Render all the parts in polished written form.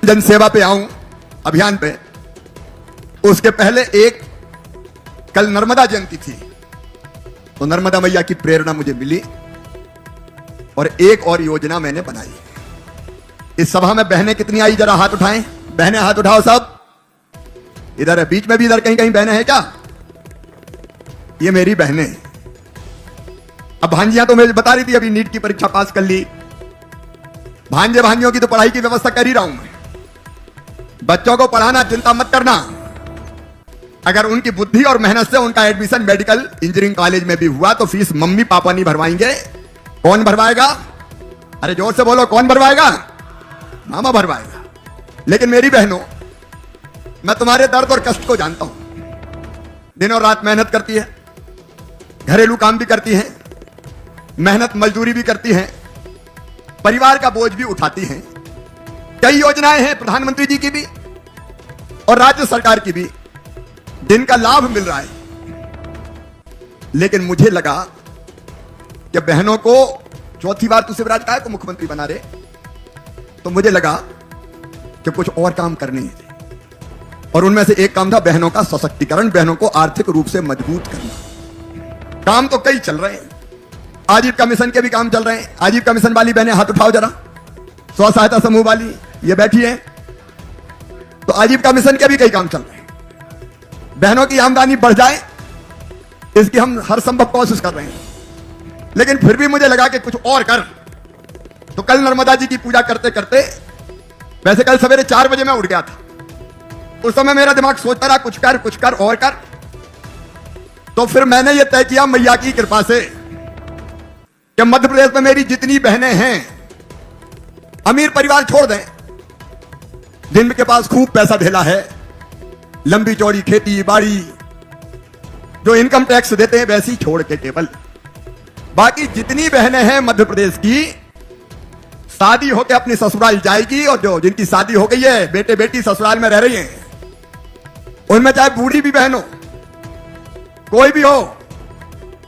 जनसेवा पे आऊं, अभियान पे, उसके पहले कल नर्मदा जयंती थी, तो नर्मदा मैया की प्रेरणा मुझे मिली और एक और योजना मैंने बनाई। इस सभा में बहनें कितनी आई, जरा हाथ उठाएं। बहनें हाथ उठाओ सब। इधर है, बीच में भी इधर कहीं कहीं बहनें हैं क्या? ये मेरी बहनें। अब भांजियां तो मुझे बता रही थी अभी नीट की परीक्षा पास कर ली। भांजे भांजियों की तो पढ़ाई की व्यवस्था कर ही रहा हूं मैं। बच्चों को पढ़ाना, चिंता मत करना। अगर उनकी बुद्धि और मेहनत से उनका एडमिशन मेडिकल इंजीनियरिंग कॉलेज में भी हुआ तो फीस मम्मी पापा नहीं भरवाएंगे। कौन भरवाएगा? अरे जोर से बोलो, कौन भरवाएगा? मामा भरवाएगा। लेकिन मेरी बहनों, मैं तुम्हारे दर्द और कष्ट को जानता हूं। दिन और रात मेहनत करती है, घरेलू काम भी करती हैं, मेहनत मजदूरी भी करती हैं, परिवार का बोझ भी उठाती हैं। कई योजनाएं हैं प्रधानमंत्री जी की भी और राज्य सरकार की भी, जिनका लाभ मिल रहा है। लेकिन मुझे लगा कि बहनों को चौथी बार तो शिवराज का को मुख्यमंत्री बना रहे, तो मुझे लगा कि कुछ और काम करने थे। और उनमें से एक काम था बहनों का सशक्तिकरण, बहनों को आर्थिक रूप से मजबूत करना। काम तो कई चल रहे हैं, आजीविका मिशन के भी काम चल रहे हैं। आजीविका मिशन वाली बहनें हाथ उठाओ जरा। स्व सहायता समूह वाली ये बैठी है, तो आजीविका मिशन के भी कई काम चल रहे हैं। बहनों की आमदनी बढ़ जाए, इसकी हम हर संभव कोशिश कर रहे हैं। लेकिन फिर भी मुझे लगा कि कुछ और कर। तो कल नर्मदा जी की पूजा करते करते, वैसे कल सवेरे 4 बजे मैं उठ गया था। उस समय मेरा दिमाग सोचता रहा कुछ कर और कर। तो फिर मैंने ये तय किया मैया की कृपा से कि मध्य प्रदेश में मेरी जितनी बहनें हैं, अमीर परिवार छोड़ दें, जिनके पास खूब पैसा ढेला है, लंबी चौड़ी खेती बाड़ी, जो इनकम टैक्स देते हैं वैसी छोड़ के टेबल, बाकी जितनी बहनें हैं मध्य प्रदेश की, शादी होकर अपनी ससुराल जाएगी। और जो जिनकी शादी हो गई है, बेटे बेटी ससुराल में रह रही हैं, उनमें चाहे बूढ़ी भी बहन हो, कोई भी हो,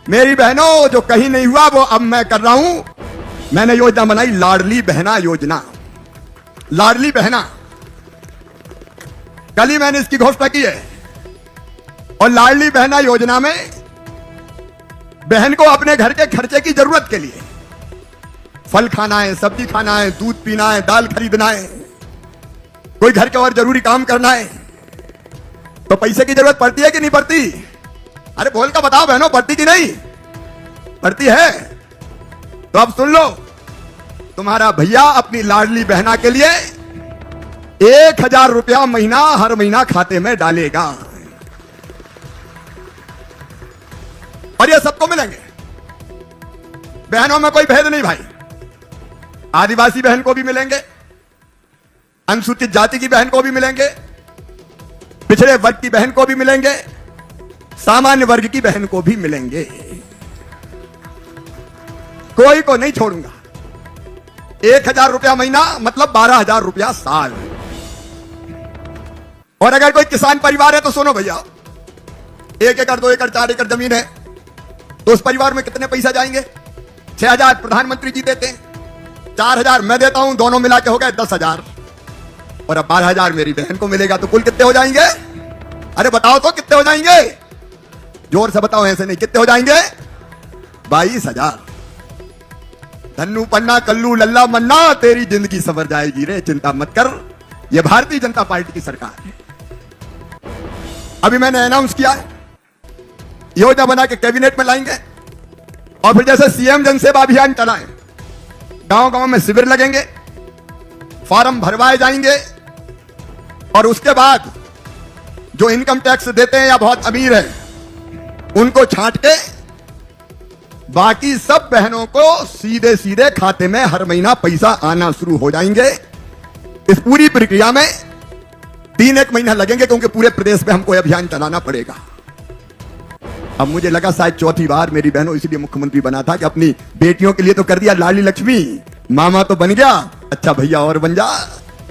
मेरी बहनों जो कहीं नहीं हुआ वो अब मैं कर रहा हूं। मैंने योजना बनाई, लाडली बहना योजना। लाडली बहना, कल ही मैंने इसकी घोषणा की है। और लाडली बहना योजना में बहन को अपने घर के खर्चे की जरूरत के लिए फल खाना है, सब्जी खाना है, दूध पीना है, दाल खरीदना है, कोई घर के और जरूरी काम करना है, तो पैसे की जरूरत पड़ती है कि नहीं पड़ती? अरे बोल कर बताओ बहनों, पड़ती कि नहीं? पड़ती है। तो अब सुन लो, तुम्हारा भैया अपनी लाडली बहना के लिए 1000 रुपया महीना हर महीना खाते में डालेगा। और ये सबको मिलेंगे। बहनों में कोई भेद नहीं भाई। आदिवासी बहन को भी मिलेंगे, अनुसूचित जाति की बहन को भी मिलेंगे, पिछड़े वर्ग की बहन को भी मिलेंगे, सामान्य वर्ग की बहन को भी मिलेंगे। कोई को नहीं छोड़ूंगा। 1000 रुपया महीना मतलब 12,000 रुपया साल। और अगर कोई किसान परिवार है तो सुनो भैया, 1 एकड़ 2 एकड़ 4 एकड़ जमीन है, तो उस परिवार में कितने पैसा जाएंगे? 6,000 प्रधानमंत्री जी देते हैं, 4,000 मैं देता हूं, दोनों मिला के हो गए 10,000। और अब 12,000 मेरी बहन को मिलेगा, तो कुल कितने हो जाएंगे? अरे बताओ तो कितने हो जाएंगे? जोर से बताओ, ऐसे नहीं, कितने हो जाएंगे? 22,000। धन्नू पन्ना कल्लू लल्ला मन्ना, तेरी जिंदगी संवर जाएगी रे, चिंता मत कर। यह भारतीय जनता पार्टी की सरकार है। अभी मैंने अनाउंस किया है, योजना बना के कैबिनेट में लाएंगे। और फिर जैसे सीएम जनसेवा अभियान चलाएं, गांव गांव में शिविर लगेंगे, फॉर्म भरवाए जाएंगे। और उसके बाद जो इनकम टैक्स देते हैं या बहुत अमीर है, उनको छांट के बाकी सब बहनों को सीधे सीधे खाते में हर महीना पैसा आना शुरू हो जाएंगे। इस पूरी प्रक्रिया में 3-1 महीना लगेंगे, क्योंकि पूरे प्रदेश में हमको अभियान चलाना पड़ेगा। अब मुझे लगा शायद चौथी बार मेरी बहनों इसलिए मुख्यमंत्री बना था कि अपनी बेटियों के लिए तो कर दिया लाडली लक्ष्मी, मामा तो बन गया, अच्छा भैया और बन जा,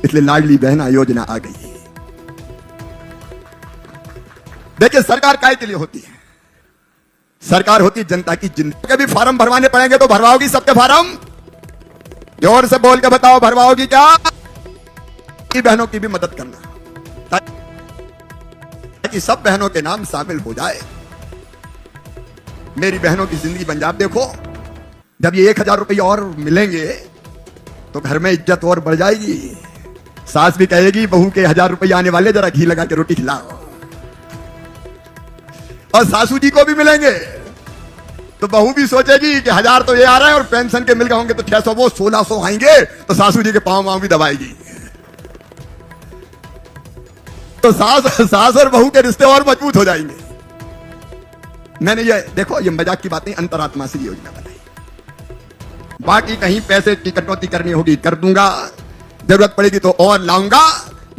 इसलिए लाडली बहना योजना आ गई। देखिए, सरकार काय के लिए होती है? सरकार होती है जनता की जिंदगी के भी फार्म भरवाने पड़ेंगे तो भरवाओगी सबके फार्म? जोर से बोल के बताओ, भरवाओगी क्या? की बहनों की भी मदद करना ताकि सब बहनों के नाम शामिल हो जाए। मेरी बहनों की जिंदगी बन जाए। देखो, जब ये 1000 रुपये और मिलेंगे तो घर में इज्जत और बढ़ जाएगी। सास भी कहेगी बहू के 1000 रुपये आने वाले, जरा घी लगा के रोटी खिलाओ। और सासू जी को भी मिलेंगे तो बहू भी सोचेगी कि 1000 तो ये आ रहा है और पेंशन के मिल गए होंगे तो 600 वो 1600 आएंगे, तो सासू जी के पांव वाँव भी दबाएगी। तो सास और बहू के रिश्ते और मजबूत हो जाएंगे। मैंने ये देखो, ये मजाक की बात नहीं, अंतरात्मा से योजना बनाई। बाकी कहीं पैसे की कटौती करनी होगी कर दूंगा, जरूरत पड़ेगी तो और लाऊंगा,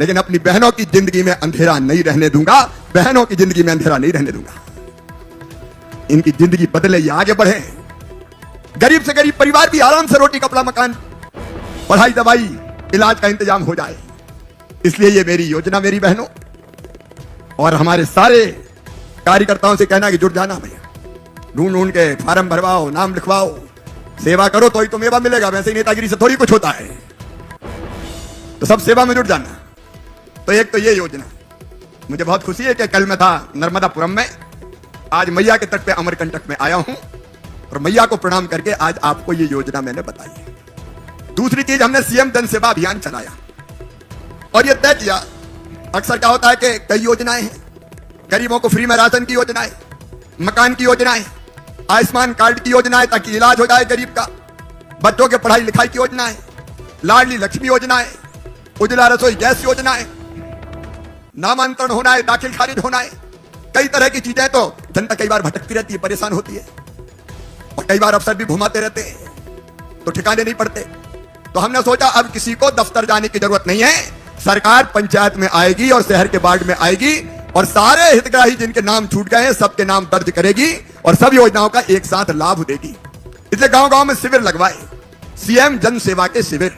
लेकिन अपनी बहनों की जिंदगी में अंधेरा नहीं रहने दूंगा। बहनों की जिंदगी में अंधेरा नहीं रहने दूंगा। इनकी जिंदगी बदले, ये आगे बढ़े, गरीब से गरीब परिवार भी आराम से रोटी कपड़ा मकान पढ़ाई दवाई इलाज का इंतजाम हो जाए। इसलिए ये मेरी योजना मेरी बहनों और हमारे सारे कार्यकर्ताओं से कहना कि जुट जाना भैया, ढूंढ के फार्म भरवाओ, नाम लिखवाओ, सेवा करो तो ही तो मेवा मिलेगा। वैसे ही नेतागिरी से थोड़ी कुछ होता है, तो सब सेवा में जुट जाना। तो एक तो ये योजना, मुझे बहुत खुशी है कि कल मैं था नर्मदापुरम में, आज मैया के तट पे अमरकंटक में आया हूं और मैया को प्रणाम करके आज आपको ये योजना मैंने बताई है। दूसरी चीज, हमने सीएम जन सेवा अभियान चलाया और ये तय किया, अक्सर क्या होता है कि कई योजनाएं हैं, गरीबों को फ्री में राशन की योजनाएं, मकान की योजनाएं, आयुष्मान कार्ड की योजनाएं ताकि इलाज हो जाए गरीब का, बच्चों के पढ़ाई लिखाई की योजनाएं, लाडली लक्ष्मी योजनाएं, उज्ज्वला रसोई गैस योजनाएं, नामांतरण होना है, दाखिल खारिज होना है, कई तरह की चीजें। तो जनता कई बार भटकती रहती है, परेशान होती है और कई बार अफसर भी घुमाते रहते हैं तो ठिकाने नहीं पड़ते। तो हमने सोचा अब किसी को दफ्तर जाने की जरूरत नहीं है, सरकार पंचायत में आएगी और शहर के वार्ड में आएगी और सारे हितग्राही जिनके नाम छूट गए हैं सबके नाम दर्ज करेगी और सब योजनाओं का एक साथ लाभ देगी। इसलिए गांव गांव में शिविर लगवाए, सीएम जन सेवा के शिविर,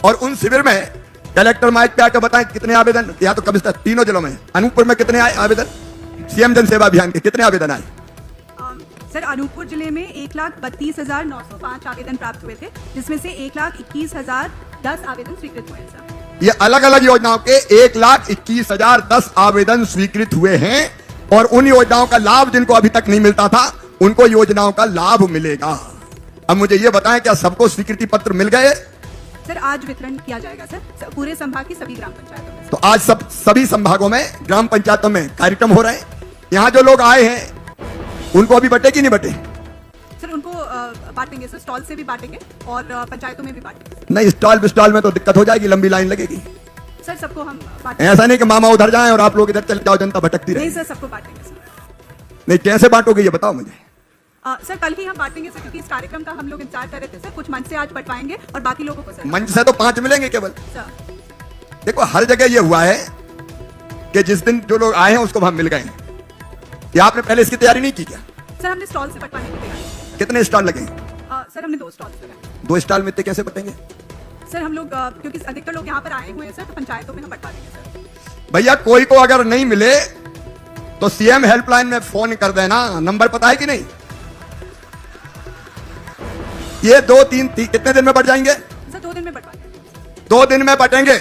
और उन शिविर में कलेक्टर माइक पे आकर बताएं कितने आवेदन, या तो कमिश्नर, तीनों जिलों में, अनूपपुर में कितने आए आवेदन, सीएम जन सेवा अभियान के कितने आवेदन आए? सर, अनूपपुर जिले में 1,32,905 आवेदन प्राप्त हुए थे, जिसमें से 1,21,010 आवेदन स्वीकृत हुए हैं सर। ये अलग अलग योजनाओं के 1,21,010 आवेदन स्वीकृत हुए हैं और उन योजनाओं का लाभ जिनको अभी तक नहीं मिलता था उनको योजनाओं का लाभ मिलेगा। अब मुझे ये बताएं, क्या सबको स्वीकृति पत्र मिल गए? सर, आज वितरण किया जाएगा सर, पूरे संभाग की सभी ग्राम पंचायतों में। तो आज सभी संभागों में ग्राम पंचायतों में कार्यक्रम हो रहे हैं। यहाँ जो लोग आए हैं उनको अभी बटे कि नहीं बटे? सर, उनको बांटेंगे सर, स्टॉल से भी बांटेंगे और पंचायतों में भी बांटेंगे। नहीं, स्टॉल में तो दिक्कत हो जाएगी, लंबी लाइन लगेगी। सर, सबको हम बांटेंगे। ऐसा नहीं कि मामा उधर जाएं और आप लोग इधर चले जाओ, जनता भटकती रहे। नहीं सर, सबको बांटेंगे सर। नहीं, कैसे बांटोगे ये बताओ मुझे। सर, कल ही हम बांटेंगे सर, क्योंकि इस कार्यक्रम का हम लोग इंतजार कर रहे थे सर। कुछ मंच से आज बंटवाएंगे और बाकी लोगों को सर मंच से तो 5 मिलेंगे केवल सर। देखो, हर जगह ये हुआ है कि जिस दिन जो लोग आए हैं उसको हम मिल गए हैं। या आपने पहले इसकी तैयारी नहीं की क्या? सर, हमने स्टॉल से बंटवाने की तैयारी की। कितने स्टॉल लगे? सर, हमने 2 स्टॉल लगाए। 2 स्टॉल में इतने कैसे बटेंगे? सर, हम लोग क्योंकि अधिकतर लोग यहाँ पर आए हुए हैं सर, तो पंचायतों में हम बंटवा देंगे सर। भैया, कोई को अगर नहीं मिले तो सीएम हेल्पलाइन में फोन कर देना। नंबर पता है कि नहीं? ये 2-3 कितने दिन में बट जाएंगे? सर, 2 दिन में बंटवा देंगे। 2 दिन में बटेंगे।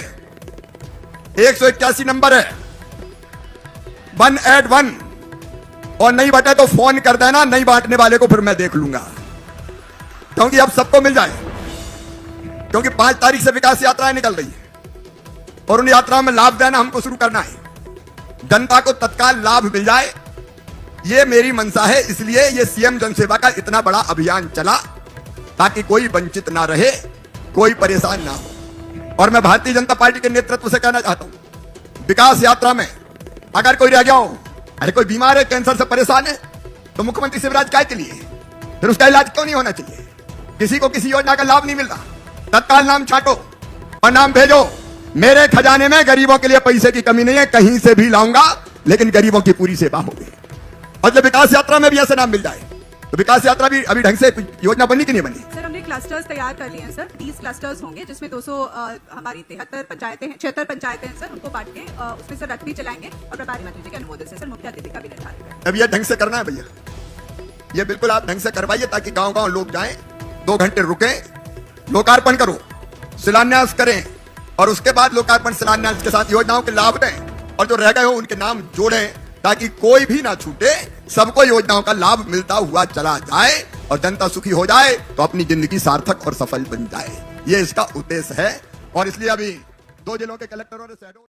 181 नंबर है, 181, और नहीं बटे तो फोन कर देना। नहीं बांटने वाले को फिर मैं देख लूंगा, क्योंकि अब सबको मिल जाए। क्योंकि 5 तारीख से विकास यात्राएं निकल रही है और उन यात्राओं में लाभ देना हमको शुरू करना है। जनता को तत्काल लाभ मिल जाए, ये मेरी मंशा है। इसलिए ये सीएम जनसेवा का इतना बड़ा अभियान चला ताकि कोई वंचित ना रहे, कोई परेशान ना हो। और मैं भारतीय जनता पार्टी के नेतृत्व से कहना चाहता हूं, विकास यात्रा में अगर कोई रह गया हो, अरे कोई बीमार है, कैंसर से परेशान है, तो मुख्यमंत्री शिवराज काय के लिए? फिर उसका इलाज क्यों नहीं होना चाहिए? किसी को किसी योजना का लाभ नहीं मिल रहा, तत्काल नाम छांटो और नाम भेजो। मेरे खजाने में गरीबों के लिए पैसे की कमी नहीं है, कहीं से भी लाऊंगा, लेकिन गरीबों की पूरी सेवा होगी। और जब विकास यात्रा में भी ऐसे नाम मिल जाए तो विकास यात्रा भी अभी ढंग से योजना बनी कि नहीं बनी? सर, हमने क्लस्टर्स तैयार कर लिए हैं सर। 30 क्लस्टर्स होंगे, जिसमें 200 हमारी 73 पंचायतें हैं, 76 पंचायतें हैं सर। उनको बांट के उसमें से रथ भी चलाएंगे और प्रभारी मंत्री जी के अनुमोदन से सर मुख्य अतिथि का भी निर्धारित है। अब ये ढंग से करना है भैया, ये बिल्कुल आप ढंग से करवाइए ताकि गांव गांव लोग जाएं, 2 घंटे रुके, लोकार्पण करो, शिलान्यास करें, और उसके बाद लोकार्पण शिलान्यास के साथ योजनाओं के लाभ दें और जो रह गए हो उनके नाम जोड़ें ताकि कोई भी ना छूटे, सबको योजनाओं का लाभ मिलता हुआ चला जाए और जनता सुखी हो जाए तो अपनी जिंदगी सार्थक और सफल बन जाए। ये इसका उद्देश्य है। और इसलिए अभी 2 जिलों के कलेक्टरों ने